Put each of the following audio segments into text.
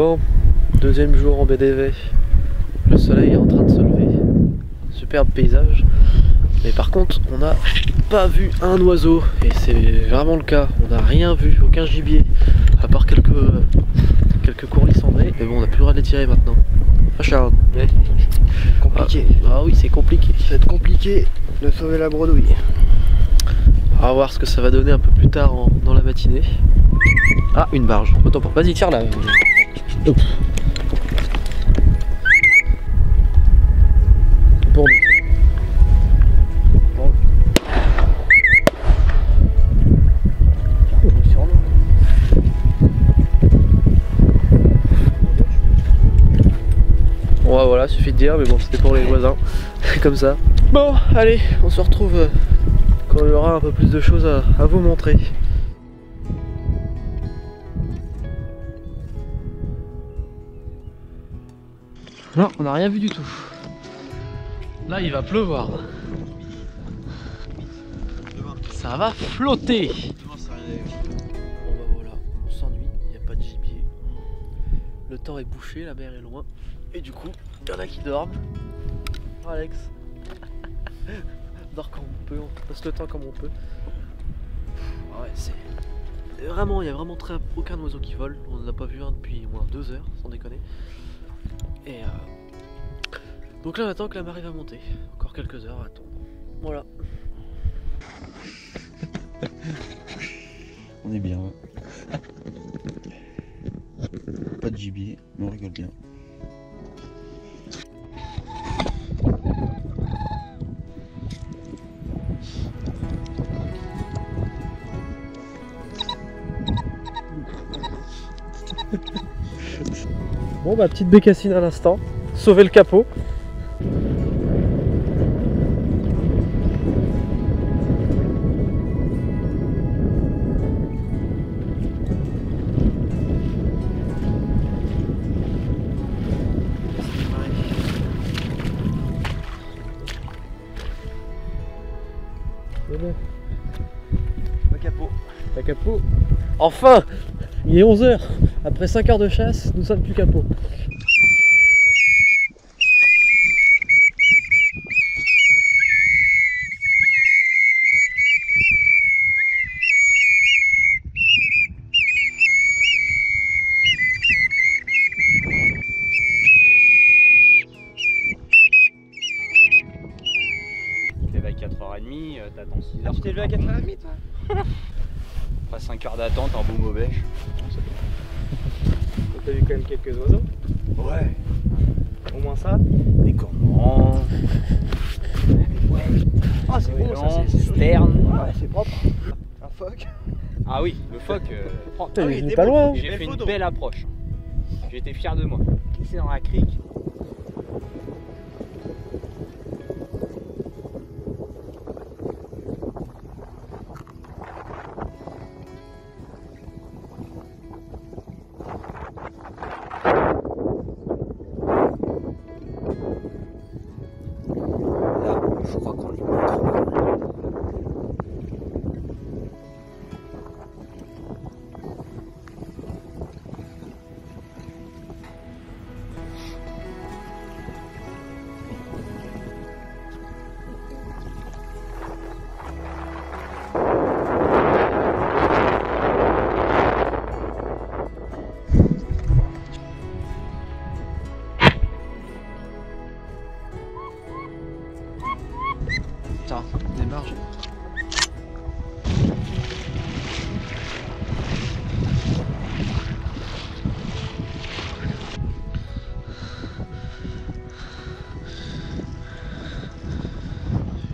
Bon, deuxième jour en BDV. Le soleil est en train de se lever. Superbe paysage. Mais par contre, on n'a pas vu un oiseau. Et c'est vraiment le cas. On n'a rien vu, aucun gibier. À part quelques courlis cendrés. Mais bon, on n'a plus le droit de les tirer maintenant. Ah Charles, ouais. Compliqué. Ah oui, c'est compliqué. Ça va être compliqué de sauver la bredouille. On va voir ce que ça va donner un peu plus tard dans la matinée. Ah, une barge. Autant pour. Vas-y, tire là. Hop. Pour nous. Bon. Ouais, voilà, suffit de dire, mais bon, c'était pour les voisins. Comme ça. Bon, allez, on se retrouve quand il y aura un peu plus de choses à vous montrer. Non, on n'a rien vu du tout. Là, il va pleuvoir. Ça va flotter. Bon bah voilà, on s'ennuie, il n'y a pas de gibier. Le temps est bouché, la mer est loin. Et du coup, il y en a qui dorment. Alex. Dort comme on peut, on passe le temps comme on peut. Ouais, c'est vraiment, il n'y a vraiment aucun oiseau qui vole. On n'en a pas vu un depuis au moins 2 heures, sans déconner. Et donc là on attend que la marée va monter. Encore quelques heures à attendre. Voilà. On est bien. Pas de gibier, mais on rigole bien. Bon bah petite bécassine à l'instant, sauver le capot. C'est bon. Le capot. Le capot. Enfin! Il est 11 h. Après 5 heures de chasse, nous sommes plus capot. Tu te lèves à 4h30, t'attends 6h. Tu t'es levé à 4h30 toi? Après 5 heures d'attente, un beau mauvais. T'as vu quand même quelques oiseaux? Ouais. Au moins ça? Des cormorans. Ouais. Ah c'est beau ça, c'est sterne. Ouais, c'est propre. Un phoque. Ah oui, le phoque. Putain, oui, il il est était pas beau, loin. il J'ai belle fait une photo. belle approche. J'étais fier de moi. Glissé dans la crique. Là, je crois qu'on est pas trop loin. Putain, des marges.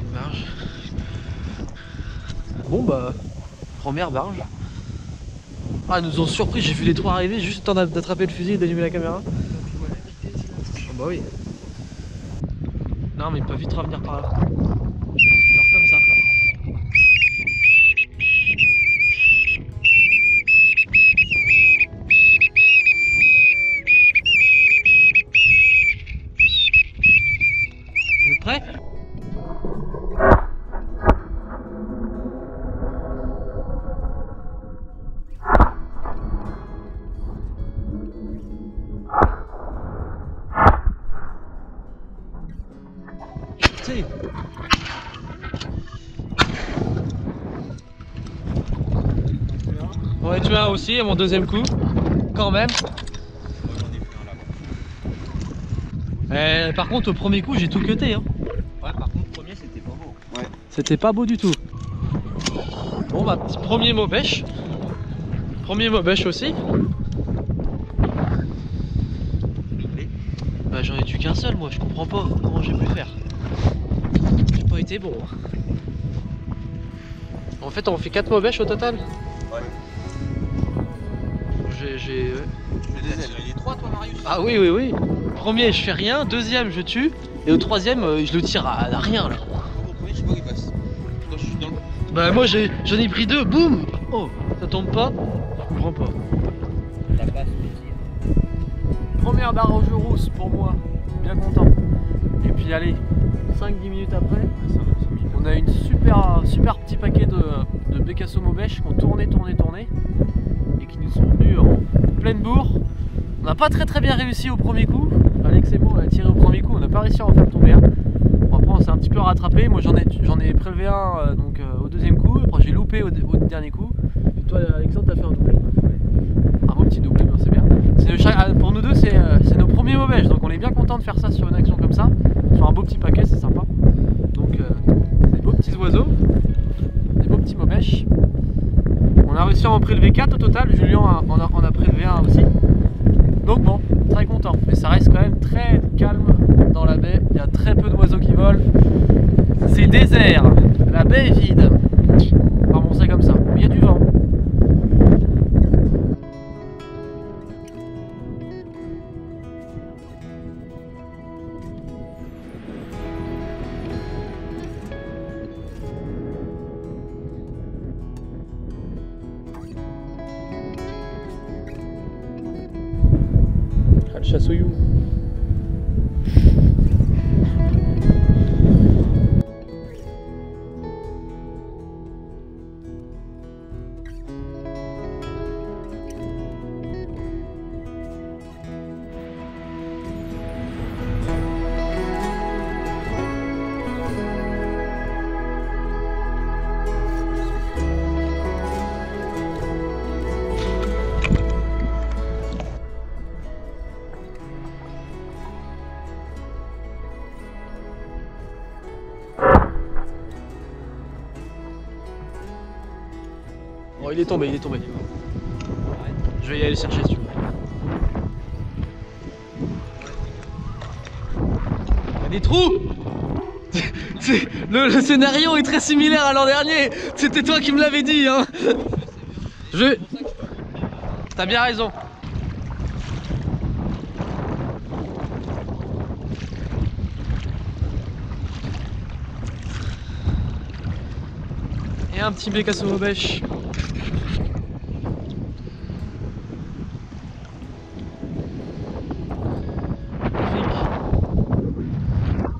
Une marge. Bon bah, première barge. Ah, ils nous ont surpris, j'ai vu les 3 arriver, juste le temps d'attraper le fusil et d'allumer la caméra. Oh bah oui. Non mais ils peuvent vite revenir par là. Genre comme ça. Vous êtes prêts? lancé. On est tué un aussi à mon deuxième coup, quand même. Par contre au premier coup j'ai tout cuté hein. Ouais, par contre, premier c'était pas beau. Ouais. C'était pas beau du tout. Bon bah petit premier maubèche. Premier maubèche aussi. Bah j'en ai tué qu'un seul moi, je comprends pas comment j'ai pu faire. J'ai pas été bon. En fait on fait 4 maubèches au total. Ouais. J'ai... Les 3 toi Marius? Ah oui oui oui. Premier je fais rien, deuxième je tue, et au troisième je le tire à rien là. Au premier je sais pas où il passe. Moi je suis dans le... Bah moi j'en ai pris 2, boum. Oh, ça tombe pas. Je comprends pas. Ça passe le tir. Première barre au jeu rousse pour moi, bien content. Et puis allez, 5-10 minutes après, on a une super petit paquet de bécasso maubèche qui ont tourné et qui nous sont venus en pleine bourre. On n'a pas très bien réussi au premier coup. Alex et moi on a tiré au premier coup, on n'a pas réussi à en faire tomber un. Bon, après on s'est un petit peu rattrapé, moi j'en ai prélevé un au deuxième coup, après j'ai loupé au dernier coup. Et toi Alexandre t'as fait un doublé. Un beau petit doublé, c'est bien. Pour nous deux c'est nos premiers maubèches, donc on est bien content de faire ça sur une action comme ça. Sur un beau petit paquet, c'est sympa. Donc des beaux petits oiseaux, des beaux petits maubèches. On a réussi à en prélever 4 au total, Julien en a prélevé un aussi. Donc bon, très content, mais ça reste quand même très calme dans la baie, il y a très peu d'oiseaux qui volent. C'est désert, la baie est vide. Enfin bon, c'est comme ça, il y a du vent. Le chassouillou. Oh, il est tombé. Je vais y aller chercher si tu veux. Il y a des trous. Le scénario est très similaire à l'an dernier. C'était toi qui me l'avais dit hein. T'as bien raison. Et un petit bécasso maubèche.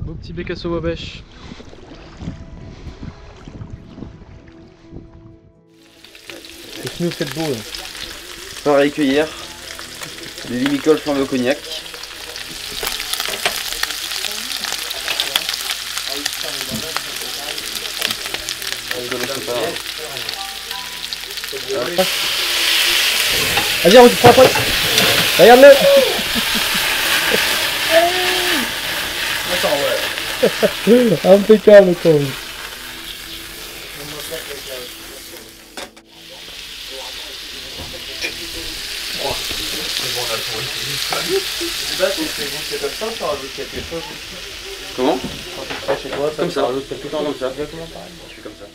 Beau petit bécasso maubèche. Qu'est-ce que nous faites beau là? Pareil que hier. Les limicoles flambés au cognac. Vas-y, on prend la pointe. Regarde-le. Impeccable quoi. Comment? Chez toi, Comme ça, tout le temps comme ça. Exactement pareil. Je fais comme ça.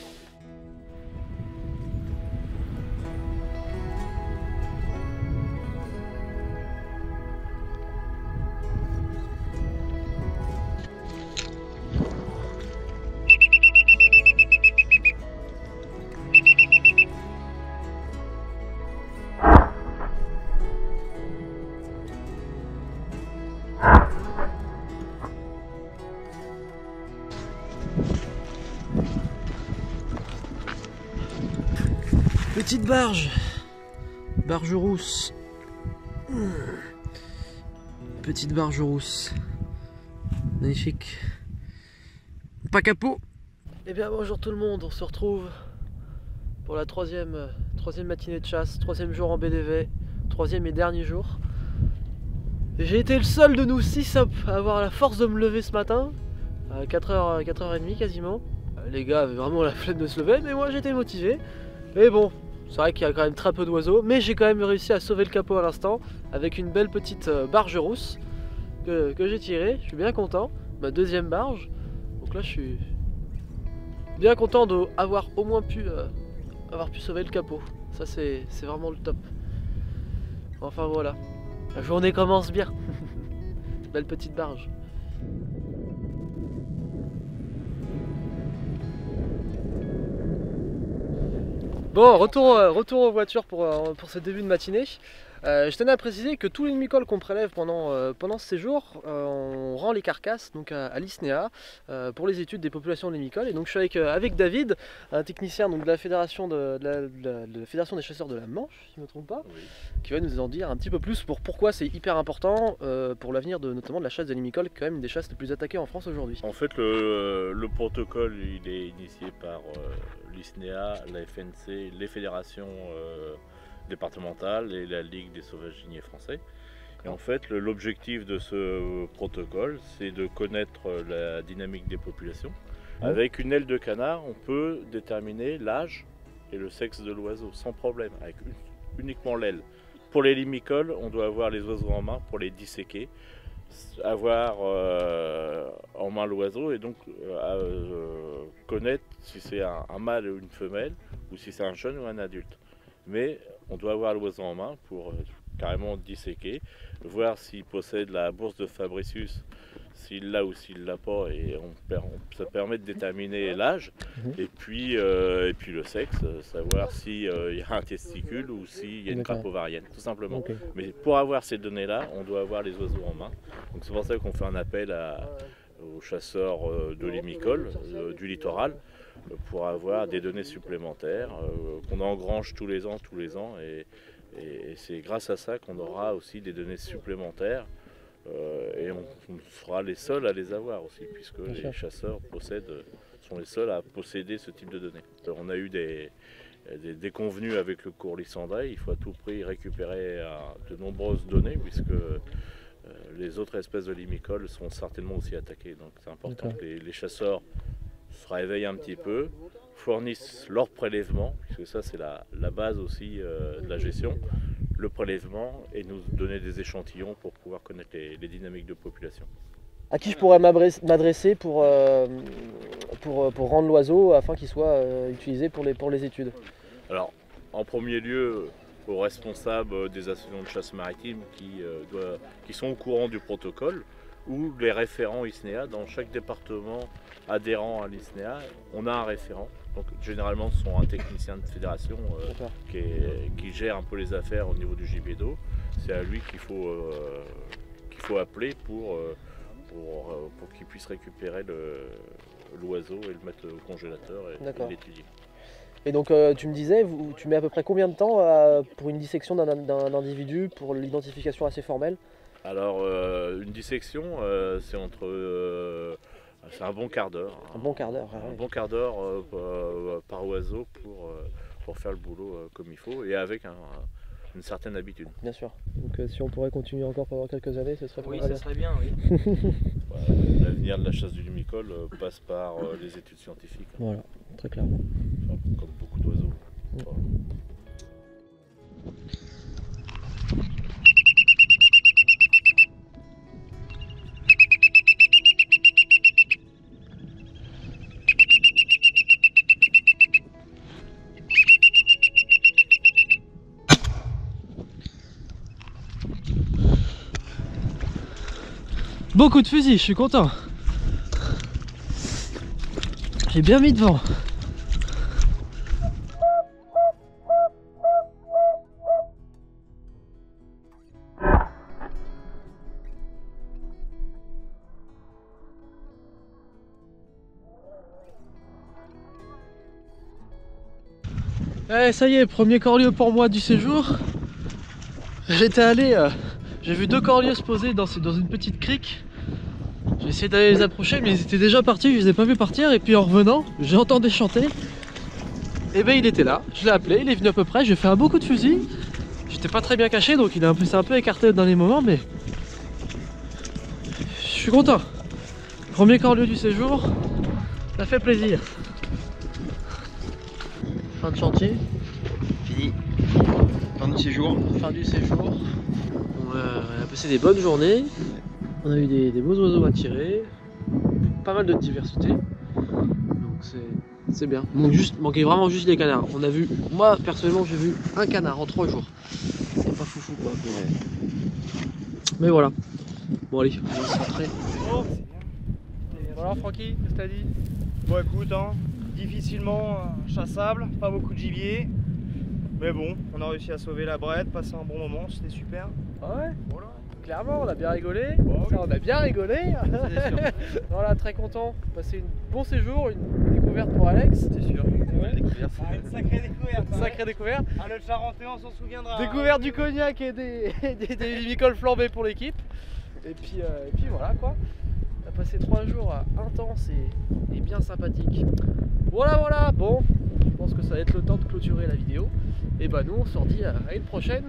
Petite barge rousse. Petite barge rousse. Magnifique. pas capot. Eh bien bonjour tout le monde, on se retrouve pour la troisième matinée de chasse, troisième jour en BDV, troisième et dernier jour. J'ai été le seul de nous 6 à avoir la force de me lever ce matin, à 4h30 quasiment. Les gars avaient vraiment la flemme de se lever, mais moi j'étais motivé. Et bon, c'est vrai qu'il y a quand même très peu d'oiseaux, mais j'ai quand même réussi à sauver le capot à l'instant, avec une belle petite barge rousse que j'ai tirée, je suis bien content, ma deuxième barge. Donc là je suis bien content d'avoir au moins pu sauver le capot, ça c'est vraiment le top. Enfin voilà, la journée commence bien. Belle petite barge. Bon, retour aux voitures pour ce début de matinée. Je tenais à préciser que tous les limicoles qu'on prélève pendant ce séjour, on rend les carcasses donc à l'ISNEA pour les études des populations de limicoles. Et donc je suis avec David, un technicien donc, de la fédération de la fédération des chasseurs de la Manche, si je ne me trompe pas, oui, qui va nous en dire un petit peu plus pour pourquoi c'est hyper important pour l'avenir notamment de la chasse des limicoles, qui est quand même une des chasses les plus attaquées en France aujourd'hui. En fait, le protocole il est initié par l'ISNEA, la FNC, les fédérations départementale et la Ligue des sauvages-gignés français. Et en fait, l'objectif de ce protocole, c'est de connaître la dynamique des populations. Avec une aile de canard, on peut déterminer l'âge et le sexe de l'oiseau sans problème, avec uniquement l'aile. Pour les limicoles, on doit avoir les oiseaux en main pour les disséquer, avoir en main l'oiseau et donc connaître si c'est un mâle ou une femelle, ou si c'est un jeune ou un adulte. Mais on doit avoir l'oiseau en main pour carrément disséquer, voir s'il possède la bourse de Fabricius, s'il l'a ou s'il l'a pas, et ça permet de déterminer l'âge, et puis le sexe, savoir s'il y a un testicule ou s'il y a une grappe ovarienne, tout simplement. Okay. Mais pour avoir ces données-là, on doit avoir les oiseaux en main. Donc c'est pour ça qu'on fait un appel aux chasseurs de limicoles du littoral, pour avoir des données supplémentaires qu'on engrange tous les ans et c'est grâce à ça qu'on aura aussi des données supplémentaires et on sera les seuls à les avoir aussi, puisque les chasseurs sont les seuls à posséder ce type de données. Alors, on a eu des déconvenus avec le cours Lysandre, il faut à tout prix récupérer de nombreuses données puisque les autres espèces de limicoles sont certainement aussi attaquées, donc c'est important que les chasseurs se réveillent un petit peu, fournissent leur prélèvement, puisque ça c'est la base aussi de la gestion, le prélèvement, et nous donner des échantillons pour pouvoir connaître les dynamiques de population. À qui je pourrais m'adresser pour rendre l'oiseau afin qu'il soit utilisé pour les études? Alors, en premier lieu, aux responsables des associations de chasse maritime qui sont au courant du protocole, ou les référents ISNEA. Dans chaque département adhérent à l'ISNEA, on a un référent. Donc généralement ce sont un technicien de fédération qui gère un peu les affaires au niveau du gibier d'eau. C'est à lui qu'il faut appeler pour qu'il puisse récupérer l'oiseau et le mettre au congélateur et l'étudier. Et donc tu me disais, tu mets à peu près combien de temps pour une dissection d'un individu, pour l'identification assez formelle? Alors une dissection c'est c'est un bon quart d'heure. Un bon quart d'heure. Un bon quart d'heure par oiseau pour faire le boulot comme il faut et avec une certaine habitude. Bien sûr. Donc si on pourrait continuer encore pendant quelques années, ce serait bien. Oui, ça serait bien, oui. L'avenir de la chasse du limicole passe par les études scientifiques. Voilà, très clairement. Enfin, comme beaucoup d'oiseaux. Bon coup de fusil, je suis content. J'ai bien mis devant. Eh, ça y est, premier corlieu pour moi du séjour. J'étais allé, j'ai vu 2 corlieux se poser dans une petite crique. J'ai essayé d'aller les approcher, mais ils étaient déjà partis, je les ai pas vus partir. Et puis en revenant, j'ai entendu chanter. Et ben il était là, je l'ai appelé, il est venu à peu près, j'ai fait un beau coup de fusil. J'étais pas très bien caché, donc il s'est un peu écarté dans les moments, mais je suis content. Premier corps-lieu du séjour, ça fait plaisir. Fin de chantier. Fini. Fin du séjour. Fin du séjour. On a passé des bonnes journées. On a eu des beaux oiseaux à tirer. Pas mal de diversité. Donc c'est bien. Manquait vraiment juste les canards. On a vu, moi personnellement j'ai vu un canard en 3 jours. C'est pas foufou quoi. Mais voilà. Bon allez, on va se rentrer. Oh, c'est bien. Voilà Francky, qu'est-ce que t'as dit? Bon écoute, hein, difficilement chassable, pas beaucoup de gibier. Mais bon, on a réussi à sauver la brette, passer un bon moment, c'était super. Ah ouais, Voilà. clairement on a bien rigolé. Bon, Ça, on a bien rigolé. Voilà, très content. Passer un bon séjour, une découverte pour Alex. C'est sûr. Ah, une sacrée découverte. Hein. Sacrée découverte. Ah, le Charentais, on s'en souviendra. Découverte du cognac et des limicoles flambés pour l'équipe. Et puis voilà quoi. On a passé 3 jours intenses et bien sympathiques. Voilà, bon, je pense que ça va être le temps de clôturer la vidéo. Et bah nous on se redit à une prochaine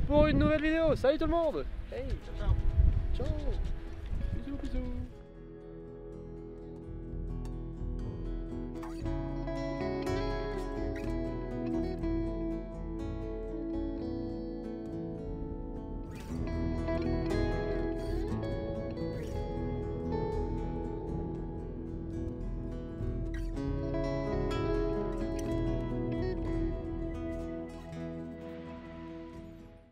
pour une nouvelle vidéo. Salut tout le monde. Hey. Ciao. Bisous.